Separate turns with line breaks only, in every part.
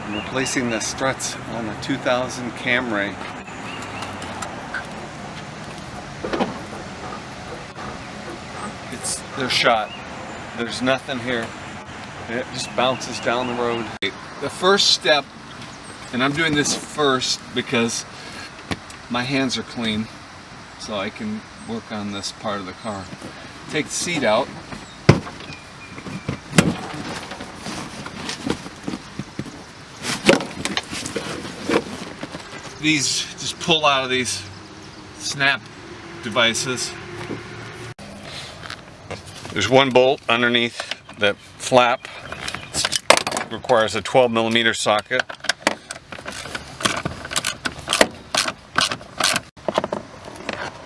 I'm replacing the struts on a 2000 Camry. They're shot. There's nothing here. It just bounces down the road. The first step, and I'm doing this first because my hands are clean, so I can work on this part of the car. Take the seat out. These just pull out of these snap devices. There's one bolt underneath that flap. It requires a 12mm socket.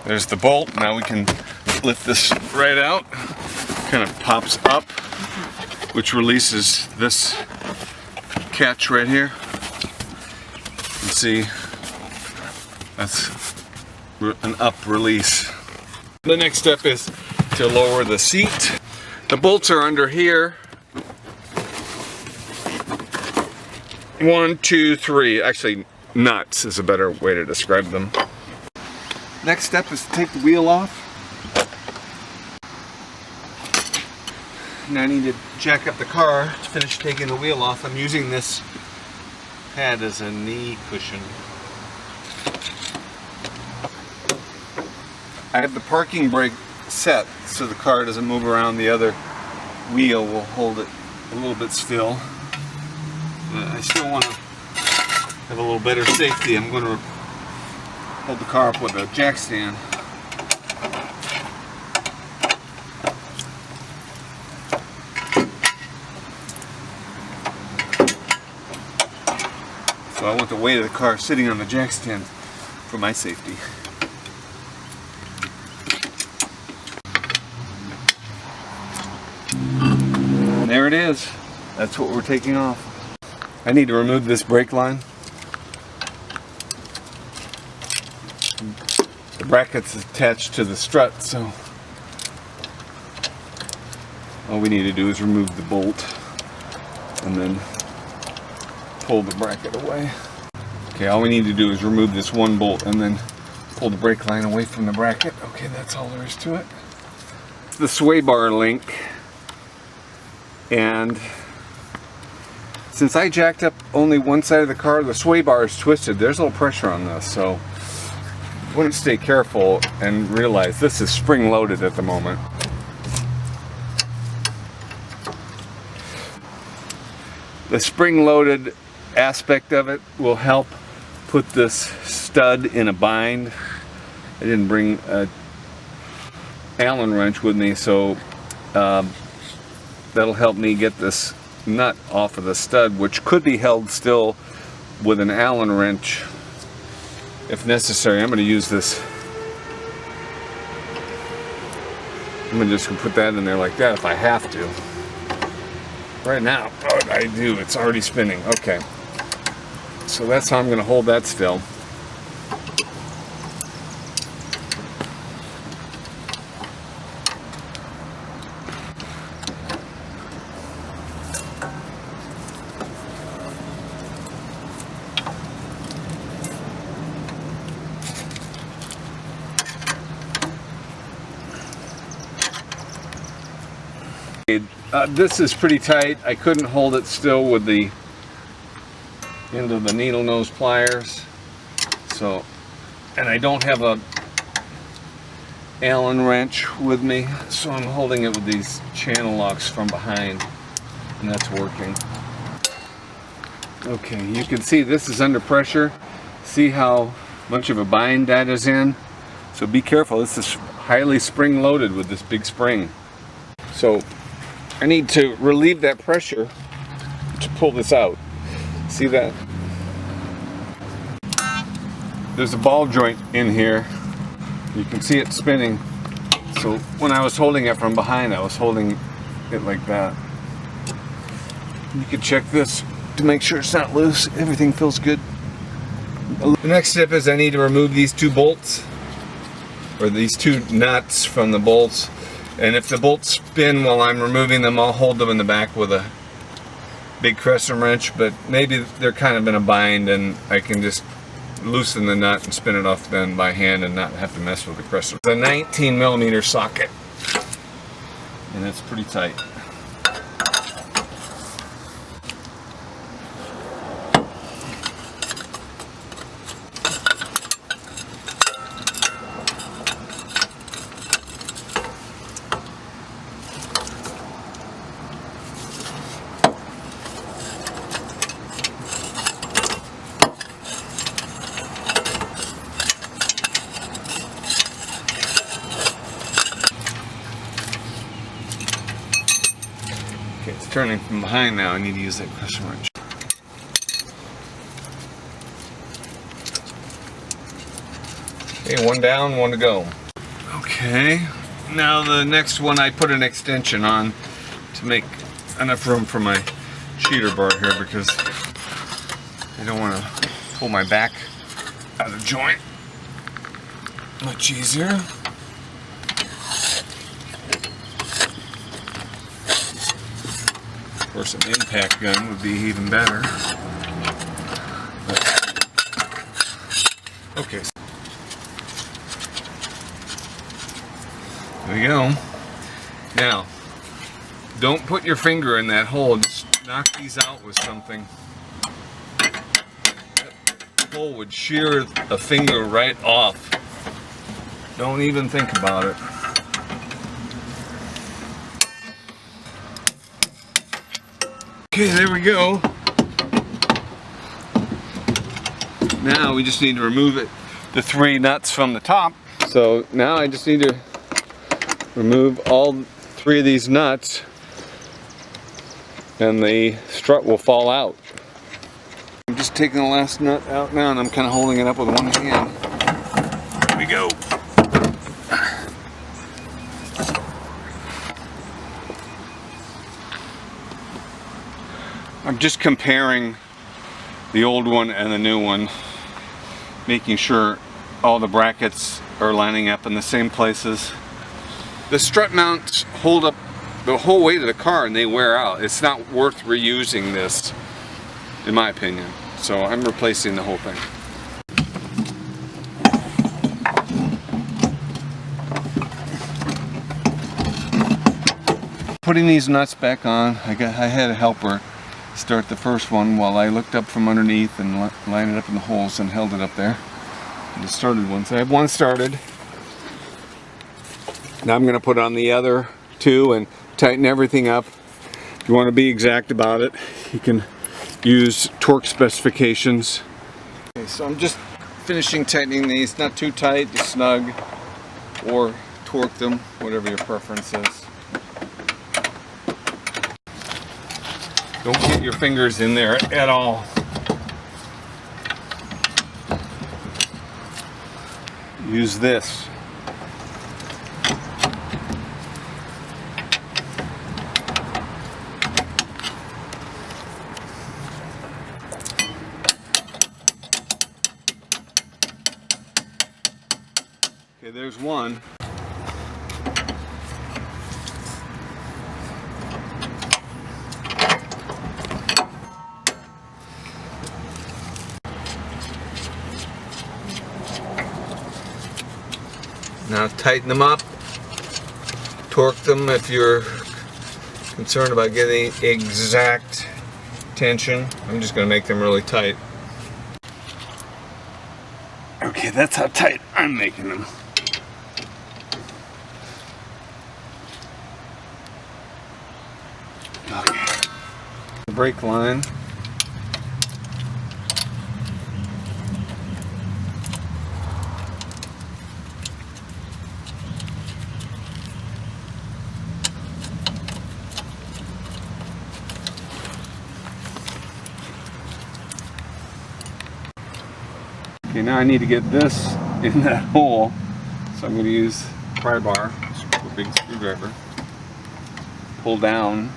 There's the bolt. Now we can lift this right out. Kind of pops up, which releases this catch right here. You can see that's an up release. The next step is to lower the seat. The bolts are under here. 1, 2, 3. Actually, nuts is a better way to describe them. Next step is to take the wheel off. Now I need to jack up the car to finish taking the wheel off. I'm using this pad as a knee cushion. I have the parking brake set so the car doesn't move around. The other wheel will hold it a little bit still. I still want to have a little better safety. I'm going to hold the car up with a jack stand. So I want the weight of the car sitting on the jack stand for my safety. And there it is. That's what we're taking off. I need to remove this brake line. The bracket's attached to the strut, so all we need to do is remove the bolt and then pull the bracket away. Okay, all we need to do is remove this one bolt and then pull the brake line away from the bracket. Okay, that's all there is to it. The sway bar link, and since I jacked up only one side of the car, the sway bar is twisted. There's a little pressure on this, so I want to stay careful and realize this is spring loaded at the moment. The spring loaded aspect of it will help put this stud in a bind. I didn't bring a Allen wrench with me, so that'll help me get this nut off of the stud, which could be held still with an Allen wrench if necessary. I'm going to use this. I'm just going to put that in there like that if I have to. Right now, oh, I do. It's already spinning. Okay. So that's how I'm going to hold that still. This is pretty tight. I couldn't hold it still with the end of the needle nose pliers. So, and I don't have a Allen wrench with me, so I'm holding it with these channel locks from behind, and that's working. Okay, you can see this is under pressure. See how much of a bind that is in? So be careful. This is highly spring loaded with this big spring. So I need to relieve that pressure to pull this out. See that? There's a ball joint in here. You can see it spinning. So when I was holding it from behind, I was holding it like that. You can check this to make sure it's not loose. Everything feels good. The next step is I need to remove these two bolts, or these two nuts from the bolts. And if the bolts spin while I'm removing them, I'll hold them in the back with a big crescent wrench, but maybe they're kind of in a bind and I can just loosen the nut and spin it off then by hand and not have to mess with the crescent. It's a 19mm socket, and it's pretty tight. Okay, it's turning from behind now. I need to use that crescent wrench. Okay, one down, one to go. Okay, now the next one I put an extension on to make enough room for my cheater bar here because I don't want to pull my back out of joint. Much easier. Of course, an impact gun would be even better. But, okay. There we go. Now, don't put your finger in that hole. Just knock these out with something. That hole would shear a finger right off. Don't even think about it. Okay, there we go. Now we just need to remove the 3 nuts from the top. So now I just need to remove all 3 of these nuts and the strut will fall out. I'm just taking the last nut out now and I'm kind of holding it up with one hand. Here we go. I'm just comparing the old one and the new one, making sure all the brackets are lining up in the same places. The strut mounts hold up the whole weight of the car and they wear out. It's not worth reusing this, in my opinion. So I'm replacing the whole thing. Putting these nuts back on, I had a helper start the first one while I looked up from underneath and lined it up in the holes and held it up there. And it started one, so I have one started. Now I'm going to put on the other 2 and tighten everything up. If you want to be exact about it, you can use torque specifications. Okay, so I'm just finishing tightening these, not too tight, just snug, or torque them, whatever your preference is. Don't get your fingers in there at all. Use this. Okay, there's one. Now tighten them up, torque them if you're concerned about getting exact tension. I'm just going to make them really tight. Okay, that's how tight I'm making them. Okay. Brake line. Okay, now I need to get this in that hole, so I'm going to use pry bar, a big screwdriver, pull down.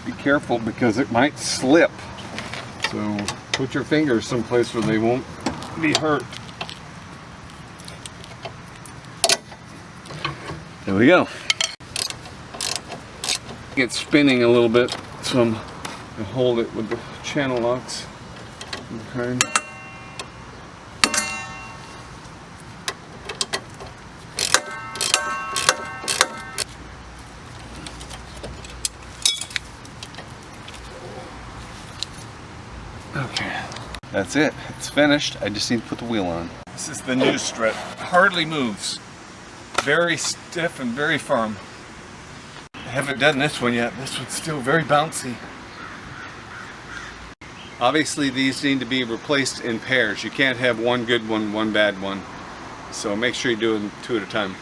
Be careful because it might slip, so put your fingers someplace where they won't be hurt. There we go. Get spinning a little bit, so I'm and hold it with the channel locks. Okay. Okay, that's it. It's finished. I just need to put the wheel on. This is the new Strut. Hardly moves. Very stiff and very firm. I haven't done this one yet. This one's still very bouncy. Obviously these need to be replaced in pairs. You can't have one good one, one bad one. So make sure you do them 2 at a time.